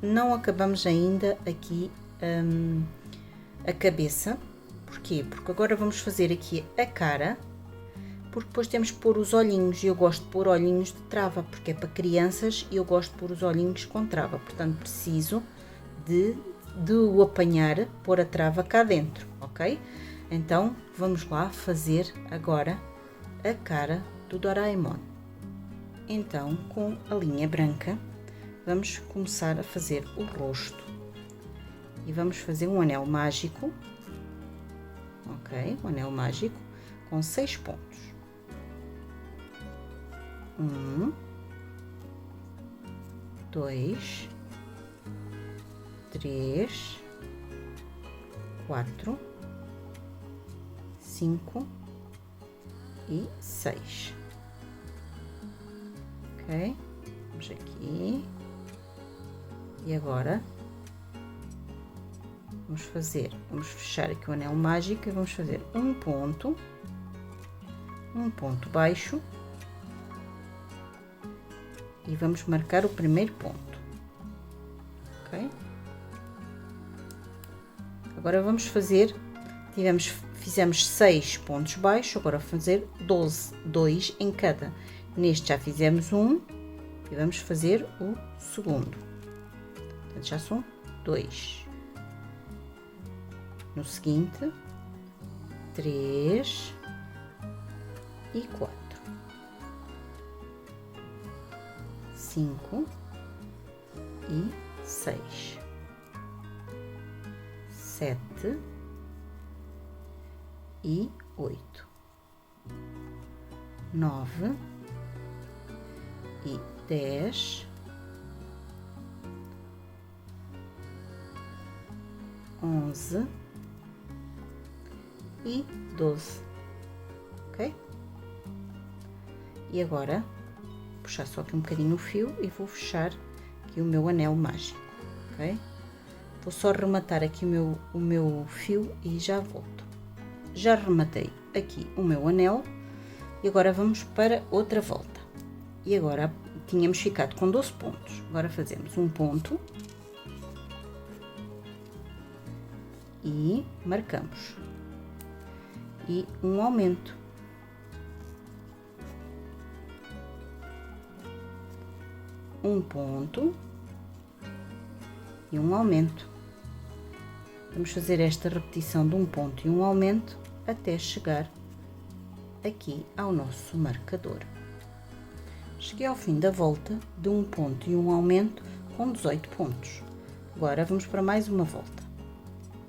Não acabamos ainda aqui a cabeça. Porquê? Porque agora vamos fazer aqui a cara, porque depois temos que pôr os olhinhos, e eu gosto de pôr olhinhos de trava, porque é para crianças e eu gosto de pôr os olhinhos com trava, portanto preciso de o apanhar, pôr a trava cá dentro, ok? Então vamos lá fazer agora a cara do Doraemon. Então, com a linha branca vamos começar a fazer o rosto e vamos fazer um anel mágico, ok? Um anel mágico com 6 pontos. 1, 2, 3, 4, 5 e 6. Ok? Vamos aqui. E agora vamos fechar aqui o anel mágico e vamos fazer um ponto baixo e vamos marcar o primeiro ponto, ok? Agora vamos fazer, fizemos 6 pontos baixos, agora vamos fazer 12, 2 em cada. Neste já fizemos um e vamos fazer o segundo. Portanto, já são 2. No seguinte, 3 e 4, 5 e 6, 7 e 8, 9 e 10, 11 e 12, ok? E agora puxar só aqui um bocadinho o fio e vou fechar aqui o meu anel mágico, ok? Vou só rematar aqui o meu fio e já volto. Já rematei aqui o meu anel e agora vamos para outra volta. E agora tínhamos ficado com 12 pontos, agora fazemos um ponto e marcamos, e um aumento, um ponto e um aumento. Vamos fazer esta repetição de um ponto e um aumento até chegar aqui ao nosso marcador. Cheguei ao fim da volta de um ponto e um aumento com 18 pontos. Agora vamos para mais uma volta.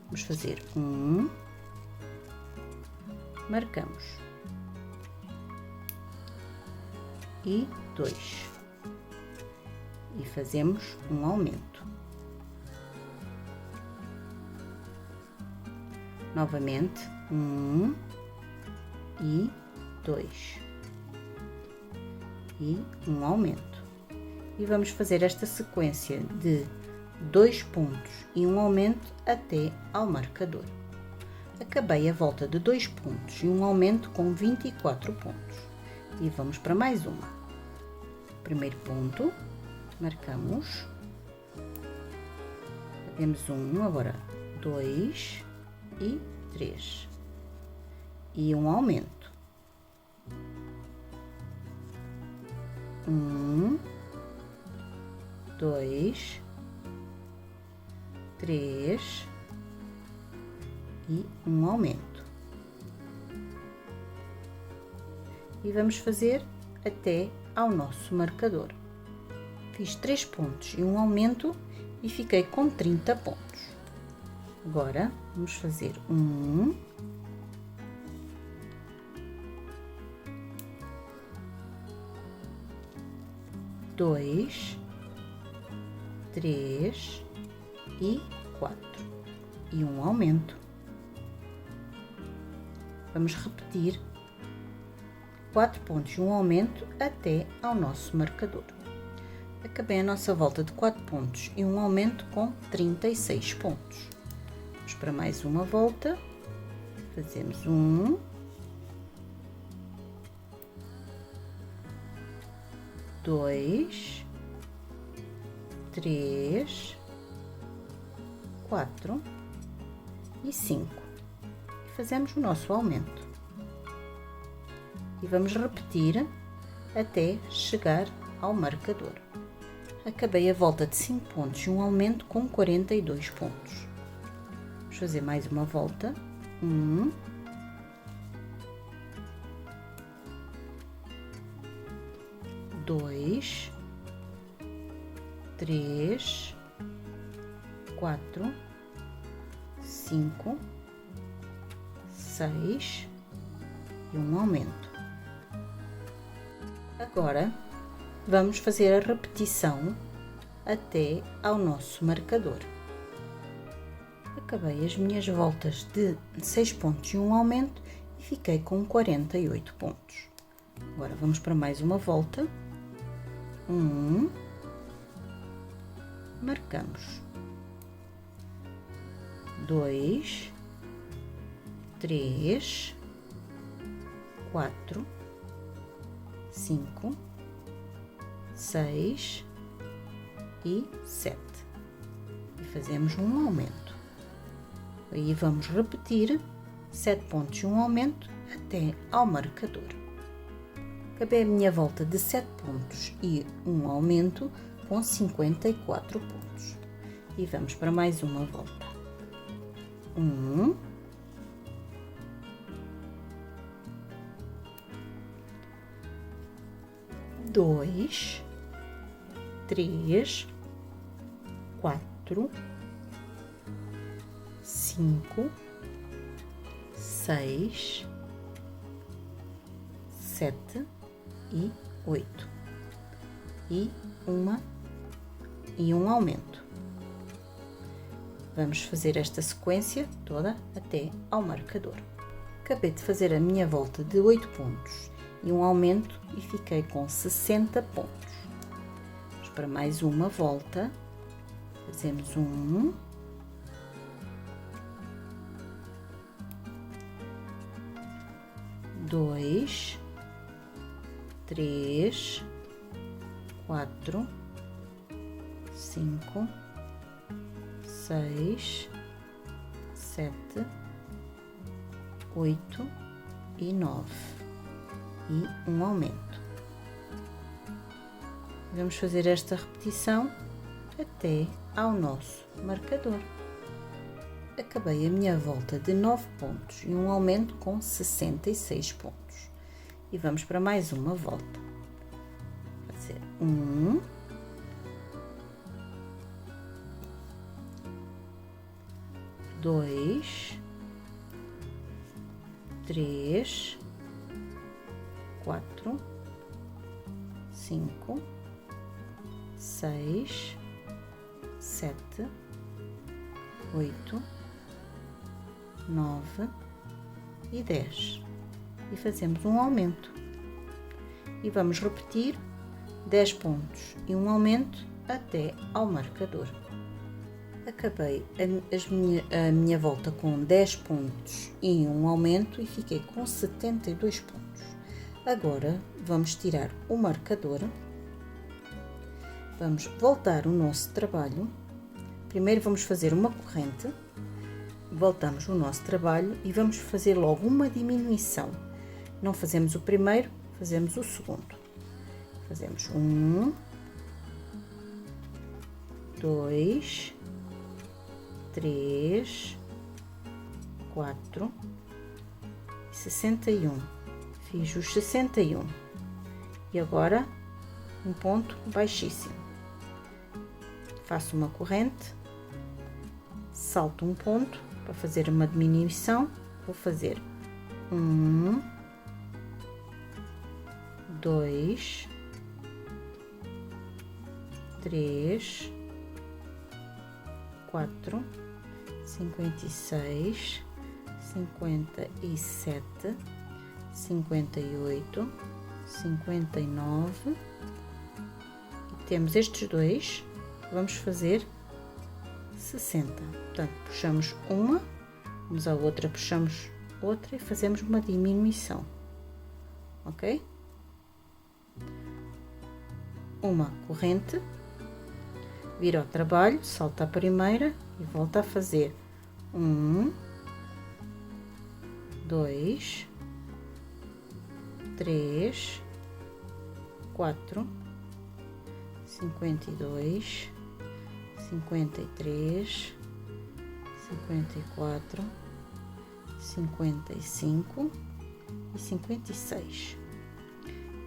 Vamos fazer um, marcamos, e 2, e fazemos um aumento. Novamente, 1 e 2 e um aumento. E vamos fazer esta sequência de 2 pontos e um aumento até ao marcador. Acabei a volta de 2 pontos e um aumento com 24 pontos. E vamos para mais uma. Primeiro ponto, marcamos, temos um, agora 2 e 3 e um aumento, 1, 2, 3 e um aumento, e vamos fazer até ao nosso marcador. Fiz 3 pontos e um aumento e fiquei com 30 pontos. Agora vamos fazer 1, 2, 3 e 4 e um aumento. Vamos repetir 4 pontos e um aumento até ao nosso marcador. Acabei a nossa volta de 4 pontos e um aumento com 36 pontos. Vamos para mais uma volta. Fazemos 1, 2, 3, 4 e 5. E fazemos o nosso aumento. E vamos repetir até chegar ao marcador. Acabei a volta de 5 pontos e um aumento com 42 pontos. Vamos fazer mais uma volta. 1, 2, 3, 4, 5, 6 e um aumento. Agora vamos fazer a repetição até ao nosso marcador. Acabei as minhas voltas de 6 pontos e um aumento e fiquei com 48 pontos. Agora vamos para mais uma volta. 1, marcamos. 2, 3, 4, 5, 6 e 7. E fazemos um aumento. Aí vamos repetir 7 pontos e um aumento até ao marcador. Acabei a minha volta de 7 pontos e um aumento com 54 pontos. E vamos para mais uma volta. 1, 2, 3, 4, 5, 6, 7 e 8. E um aumento. Vamos fazer esta sequência toda até ao marcador. Acabei de fazer a minha volta de 8 pontos e um aumento e fiquei com 60 pontos. Vamos para mais uma volta. Fazemos 1, 2, 3, 4, 5, 6, 7, 8 e 9 e um aumento. Vamos fazer esta repetição até ao nosso marcador. Acabei a minha volta de 9 pontos e um aumento com 66 pontos. E vamos para mais uma volta. Fazer 1, 2, 3, 4, 5, 6, 7, 8, 9 e 10. E fazemos um aumento. E vamos repetir 10 pontos e um aumento até ao marcador. Acabei a minha volta com 10 pontos e um aumento e fiquei com 72 pontos. Agora vamos tirar o marcador. Vamos voltar o nosso trabalho. Primeiro vamos fazer uma corrente. Voltamos o nosso trabalho e vamos fazer logo uma diminuição. Não fazemos o primeiro, fazemos o segundo. Fazemos 1, 2, 3, 4 e 61. Fiz os 61. E agora um ponto baixíssimo. Faço uma corrente, salto um ponto para fazer uma diminuição. Vou fazer 1, 2, 3, 4, 56, 57, 58, 59 e temos estes dois. Vamos fazer 60. Portanto, puxamos uma, vamos à outra, puxamos outra e fazemos uma diminuição, ok? Uma corrente, vira ao trabalho, salta a primeira e volta a fazer 1, 2, 3, 4, 52, 53, 54, 55 e 56.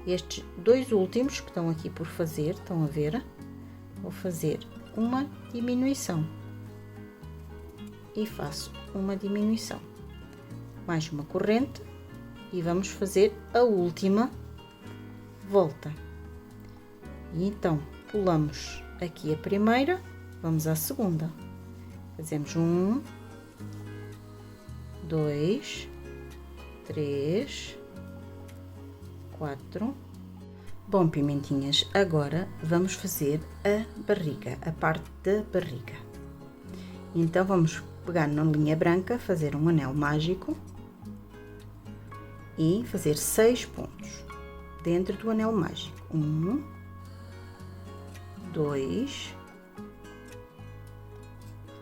Estes dois últimos que estão aqui por fazer, estão a ver? Vou fazer uma diminuição e faço uma diminuição, mais uma corrente e vamos fazer a última volta. E então pulamos aqui a primeira, vamos à segunda, fazemos 1, 2, 3, 4. Bom, pimentinhas, agora vamos fazer a barriga, a parte da barriga. Então vamos pegar na linha branca, fazer um anel mágico e fazer 6 pontos dentro do anel mágico. 1, 2,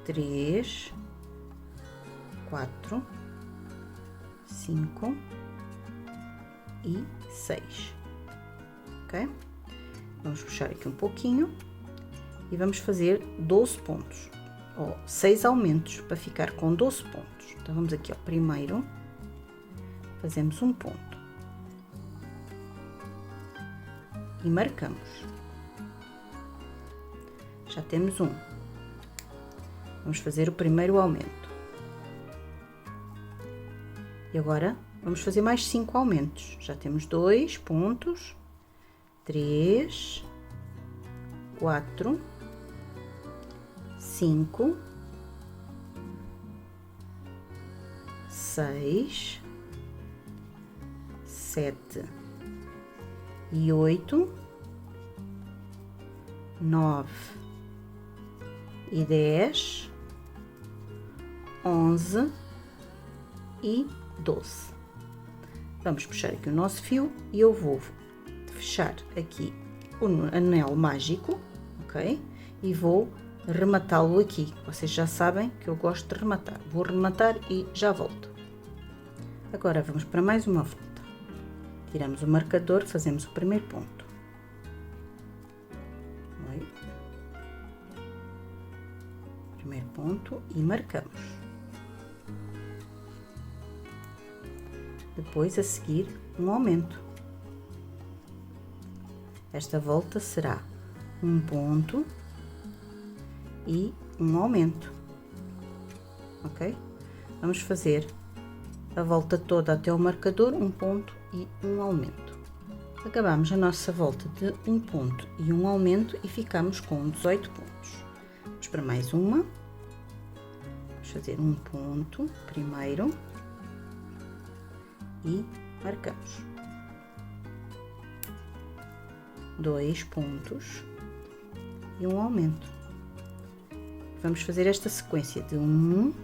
3, 4, 5 e 6. Ok? Vamos puxar aqui um pouquinho e vamos fazer 12 pontos, ou 6 aumentos, para ficar com 12 pontos. Então vamos aqui ao primeiro, fazemos um ponto e marcamos. Já temos um. Vamos fazer o primeiro aumento. E agora vamos fazer mais 5 aumentos. Já temos 2 pontos, 3, 4, 5, 6, 7 e 8, 9 e 10, 11 e 12. Vamos puxar aqui o nosso fio e eu vou fechar aqui o anel mágico, ok? E vou rematá-lo aqui. Vocês já sabem que eu gosto de rematar. Vou rematar e já volto. Agora vamos para mais uma volta. Tiramos o marcador, fazemos o primeiro ponto. Primeiro ponto e marcamos. Depois a seguir um aumento. Esta volta será um ponto e um aumento, ok? Vamos fazer a volta toda até o marcador, um ponto e um aumento. Acabamos a nossa volta de um ponto e um aumento e ficamos com 18 pontos. Vamos para mais uma. Vamos fazer um ponto primeiro e marcamos. 2 pontos e um aumento. Vamos fazer esta sequência de 1,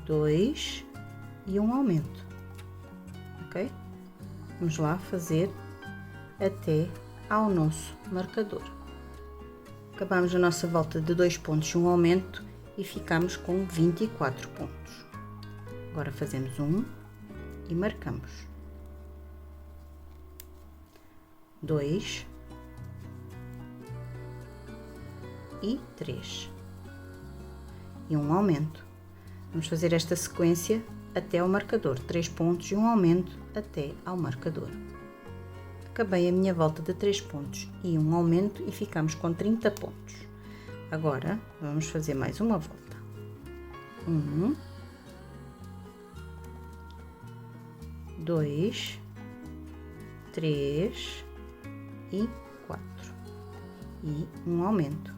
2 e um aumento, ok? Vamos lá fazer até ao nosso marcador. Acabamos a nossa volta de 2 pontos e um aumento e ficamos com 24 pontos. Agora fazemos 1 e marcamos. 2 e 3 e um aumento. Vamos fazer esta sequência até ao marcador, 3 pontos e um aumento até ao marcador. Acabei a minha volta de 3 pontos e um aumento e ficamos com 30 pontos. Agora vamos fazer mais uma volta. 1, 2, 3 e 4 e um aumento.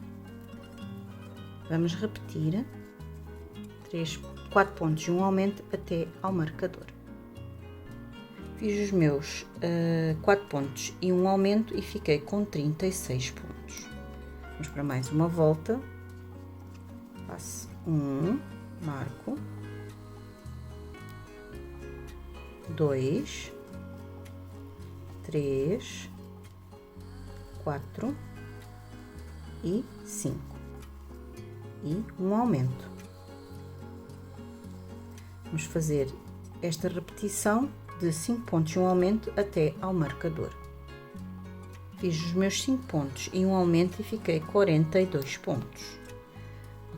Vamos repetir 4 pontos e um aumento até ao marcador. Fiz os meus 4 pontos e um aumento e fiquei com 36 pontos. Vamos para mais uma volta. Faço 1, marco, 2, 3, 4 e 5 e um aumento. Vamos fazer esta repetição de 5 pontos e um aumento até ao marcador. Fiz os meus 5 pontos e um aumento e fiquei 42 pontos.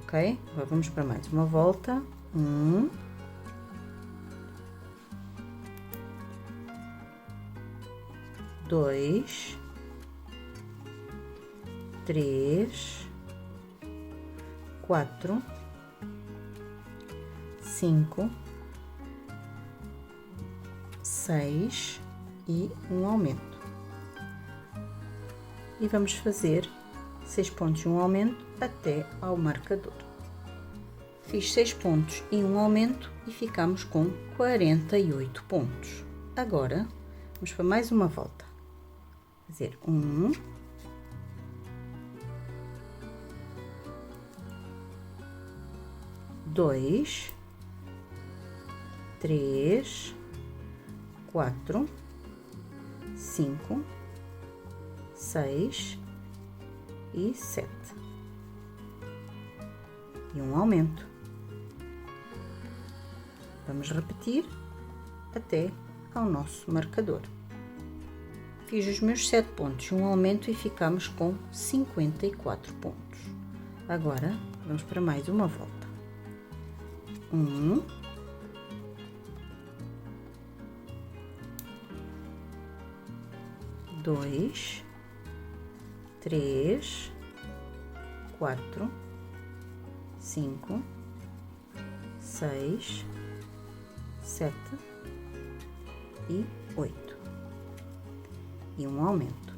Ok? Agora vamos para mais uma volta. 1, 2, 3, 4, 5, 6 e um aumento. E vamos fazer 6 pontos e um aumento até ao marcador. Fiz 6 pontos e um aumento e ficamos com 48 pontos. Agora vamos para mais uma volta. Fazer 1, 2, 3, 4, 5, 6 e 7 e um aumento. Vamos repetir até ao nosso marcador. Fiz os meus 7 pontos e um aumento e ficamos com 54 pontos. Agora vamos para mais uma volta. 1, 2, 3, 4, 5, 6, 7 e 8 e um aumento.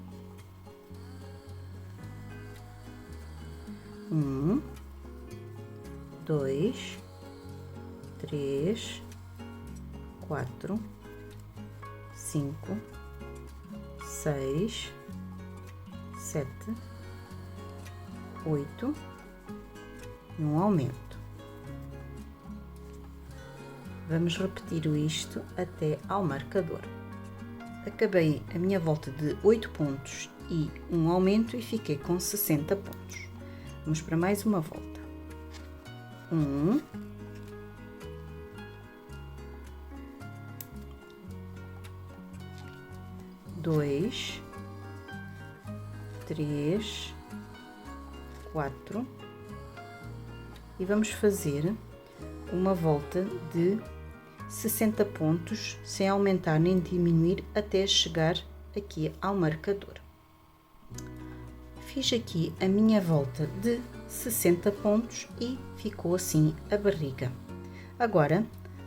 1, 2, 3, 4, 5, 6, 7, 8 e um aumento. Vamos repetir isto até ao marcador. Acabei a minha volta de 8 pontos e um aumento e fiquei com 60 pontos. Vamos para mais uma volta. 1, 2, 3, 4 e vamos fazer uma volta de 60 pontos sem aumentar nem diminuir até chegar aqui ao marcador. Fiz aqui a minha volta de 60 pontos e ficou assim a barriga. Agora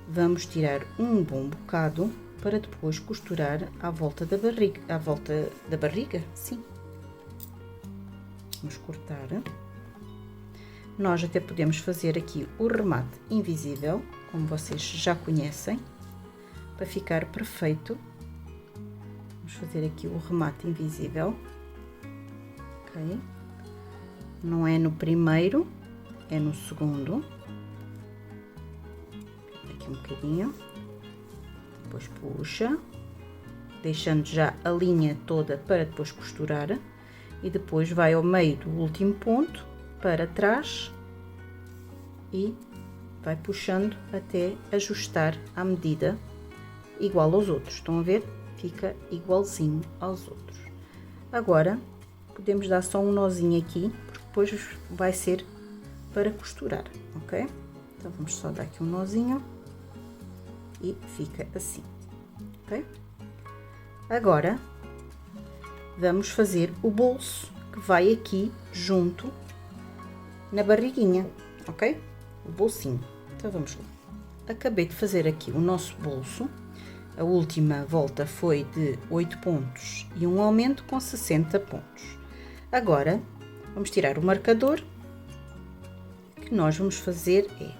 vamos tirar um bom bocado para depois costurar à volta da barriga, sim. Vamos cortar. Nós até podemos fazer aqui o remate invisível, como vocês já conhecem, para ficar perfeito. Vamos fazer aqui o remate invisível, ok? Não é no primeiro, é no segundo. Aqui um bocadinho. Depois puxa, deixando já a linha toda para depois costurar e depois vai ao meio do último ponto para trás e vai puxando até ajustar à medida igual aos outros. Estão a ver? Fica igualzinho aos outros. Agora podemos dar só um nozinho aqui, porque depois vai ser para costurar, ok? Então vamos só dar aqui um nozinho e fica assim, ok? Agora vamos fazer o bolso que vai aqui junto na barriguinha, ok? O bolsinho. Então vamos lá. Acabei de fazer aqui o nosso bolso. A última volta foi de 8 pontos e um aumento com 60 pontos. Agora vamos tirar o marcador. O que nós vamos fazer é,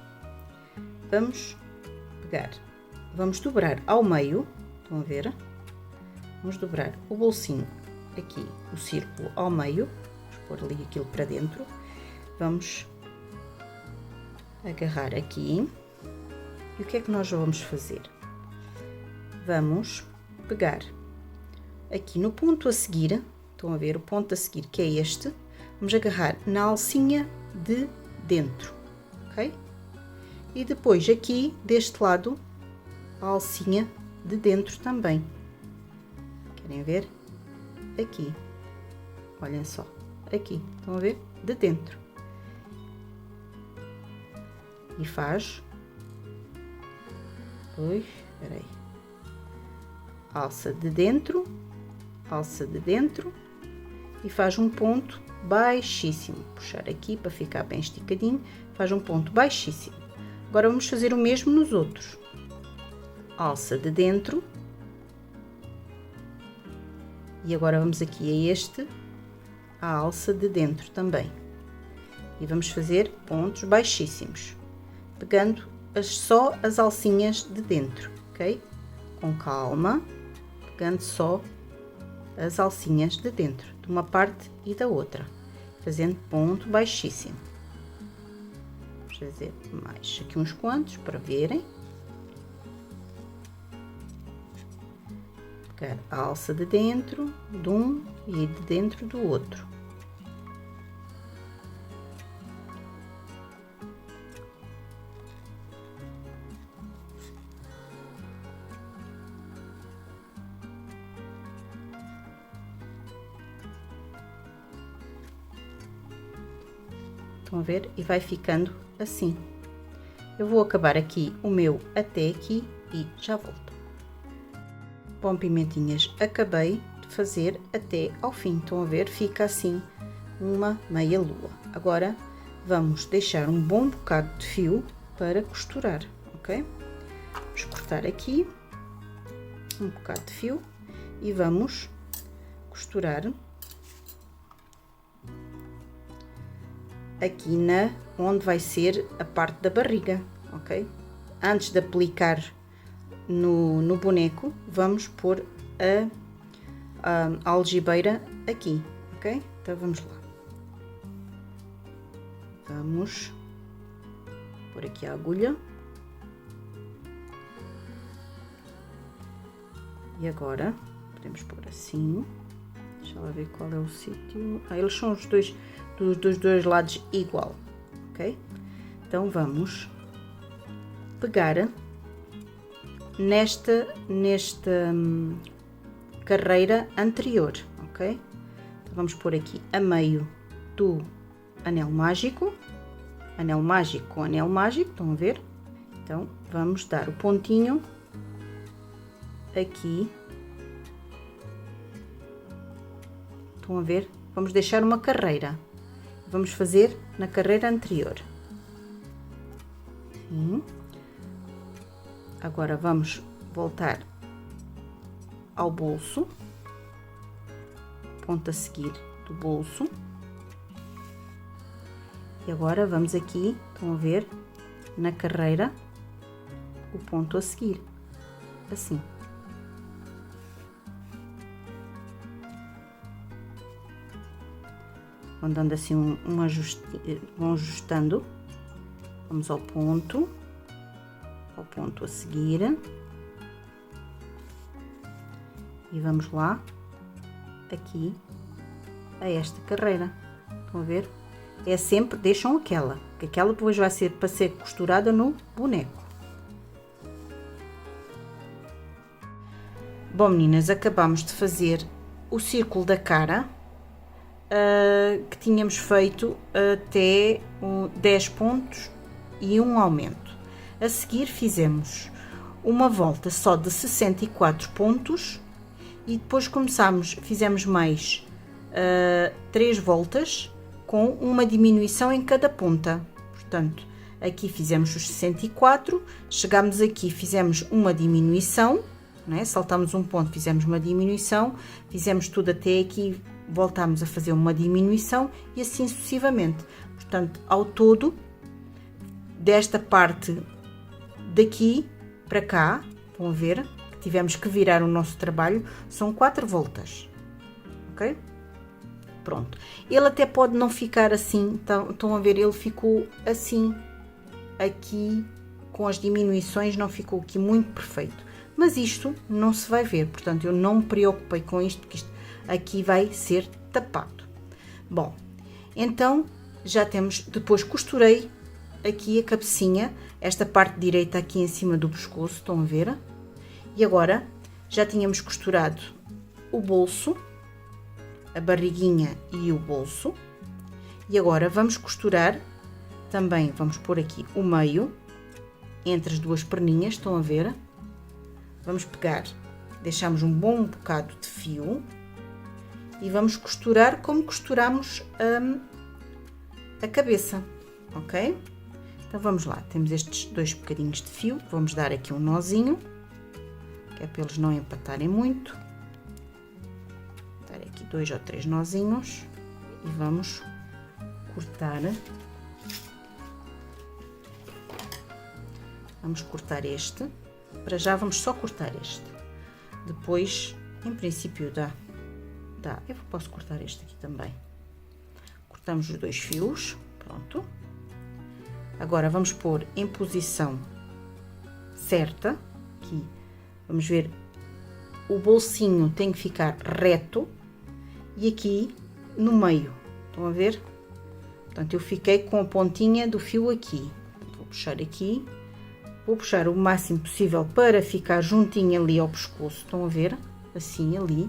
vamos dobrar ao meio, estão a ver? Vamos dobrar o bolsinho aqui, o círculo ao meio, vamos pôr ali aquilo para dentro, vamos agarrar aqui, e o que é que nós vamos fazer? vamos pegar aqui no ponto a seguir, estão a ver o ponto a seguir, que é este, vamos agarrar na alcinha de dentro, ok? E depois aqui deste lado a alcinha de dentro também. Querem ver? Aqui, olhem só, aqui, estão a ver? De dentro. E faz, pois, espera aí, alça de dentro e faz um ponto baixíssimo. Puxar aqui para ficar bem esticadinho, faz um ponto baixíssimo. Agora vamos fazer o mesmo nos outros. Alça de dentro. E agora vamos aqui a este, a alça de dentro também. E vamos fazer pontos baixíssimos, pegando só as alcinhas de dentro, ok? Com calma, pegando só as alcinhas de dentro, de uma parte e da outra, fazendo ponto baixíssimo. Vamos fazer mais aqui uns quantos para verem. Pegar a alça de dentro de um e de dentro do outro. Estão a ver? E vai ficando assim. Eu vou acabar aqui o meu até aqui e já volto. Bom, pimentinhas, acabei de fazer até ao fim. Estão a ver? Fica assim uma meia lua. Agora vamos deixar um bom bocado de fio para costurar, ok? Vamos cortar aqui um bocado de fio e vamos costurar aqui onde vai ser a parte da barriga, ok? Antes de aplicar no boneco, vamos pôr a algibeira aqui, ok? Então vamos lá. Vamos pôr aqui a agulha. E agora podemos pôr assim. Deixa lá ver qual é o sítio. Eles são os dois dos dois lados igual, ok? Então vamos pegar nesta carreira anterior, ok? Então vamos pôr aqui a meio do anel mágico com anel mágico, estão a ver? Então vamos dar o pontinho aqui, estão a ver? Vamos deixar uma carreira, vamos fazer na carreira anterior. Sim. Agora vamos voltar ao bolso, ponto a seguir do bolso, e agora vamos aqui, estão a ver, na carreira, o ponto a seguir, assim. Vão dando assim um ajuste, vão ajustando, vamos ao ponto a seguir e vamos lá aqui a esta carreira, estão a ver? É sempre, deixam aquela, que aquela depois vai ser para ser costurada no boneco. Bom, meninas, acabamos de fazer o círculo da cara, que tínhamos feito até 10 pontos e um aumento. A seguir fizemos uma volta só de 64 pontos e depois fizemos mais 3 voltas com uma diminuição em cada ponta. Portanto, aqui fizemos os 64, chegámos aqui, fizemos uma diminuição, né? Saltamos um ponto, fizemos uma diminuição, fizemos tudo até aqui, voltámos a fazer uma diminuição e assim sucessivamente. Portanto, ao todo, desta parte daqui para cá, vão ver que tivemos que virar o nosso trabalho, são 4 voltas, ok? Pronto, ele até pode não ficar assim, estão a ver, ele ficou assim, aqui, com as diminuições, não ficou aqui muito perfeito, mas isto não se vai ver, portanto eu não me preocupei com isto, porque isto aqui vai ser tapado. Bom, então já temos, depois costurei aqui a cabecinha, esta parte direita aqui em cima do pescoço, estão a ver? E agora já tínhamos costurado o bolso, a barriguinha e o bolso, e agora vamos costurar também, vamos pôr aqui o meio, entre as duas perninhas, estão a ver? Vamos pegar, deixamos um bom bocado de fio e vamos costurar como costuramos a cabeça, ok? Então vamos lá, temos estes 2 bocadinhos de fio, vamos dar aqui um nozinho, que é para eles não empatarem muito. Dar aqui 2 ou 3 nozinhos e vamos cortar. Vamos cortar este, para já vamos só cortar este, depois em princípio dá, eu posso cortar este aqui também. Cortamos os 2 fios, pronto. Agora vamos pôr em posição certa, aqui, vamos ver, o bolsinho tem que ficar reto e aqui no meio, estão a ver? Portanto, eu fiquei com a pontinha do fio aqui, vou puxar aqui. Vou puxar o máximo possível para ficar juntinho ali ao pescoço, estão a ver? Assim, ali.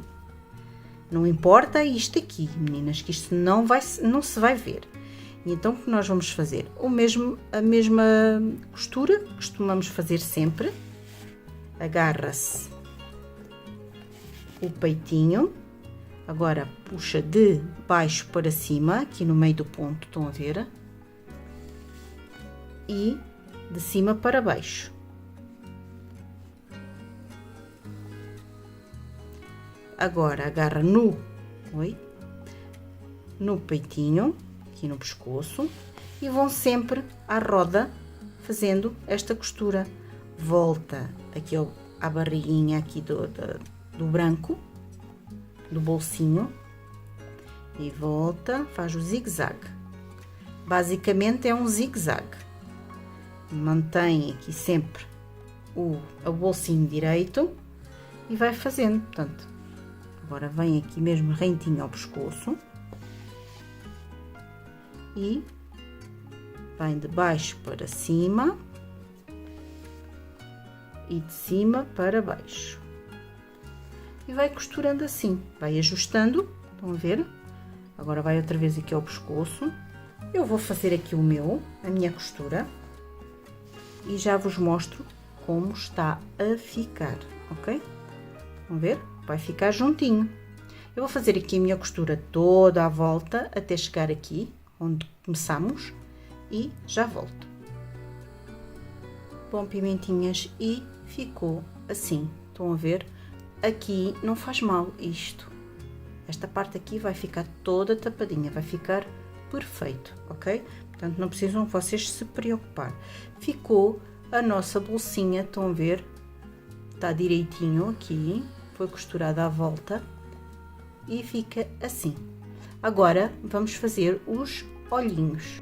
Não importa isto aqui, meninas, que isto não se vai ver. E então, o que nós vamos fazer? A mesma costura que costumamos fazer sempre. Agarra-se o peitinho. Agora, puxa de baixo para cima, aqui no meio do ponto, estão a ver? E de cima para baixo. Agora agarra no peitinho, aqui no pescoço, e vão sempre à roda fazendo esta costura. Volta aqui à barriguinha aqui do branco, do bolsinho, e volta, faz o zigue-zague. Basicamente é um zigue-zague. Mantém aqui sempre o bolsinho direito e vai fazendo, portanto, agora vem aqui mesmo rentinho ao pescoço e vem de baixo para cima e de cima para baixo e vai costurando assim, vai ajustando, estão a ver? Agora vai outra vez aqui ao pescoço. Eu vou fazer aqui a minha costura e já vos mostro como está a ficar, ok? Vão ver? Vai ficar juntinho. Eu vou fazer aqui a minha costura toda à volta até chegar aqui onde começamos e já volto. Bom, pimentinhas, e ficou assim, estão a ver? Aqui não faz mal isto. Esta parte aqui vai ficar toda tapadinha, vai ficar perfeito, ok? Portanto, não precisam vocês se preocupar. Ficou a nossa bolsinha, estão a ver? Está direitinho aqui, foi costurada à volta e fica assim. Agora, vamos fazer os olhinhos.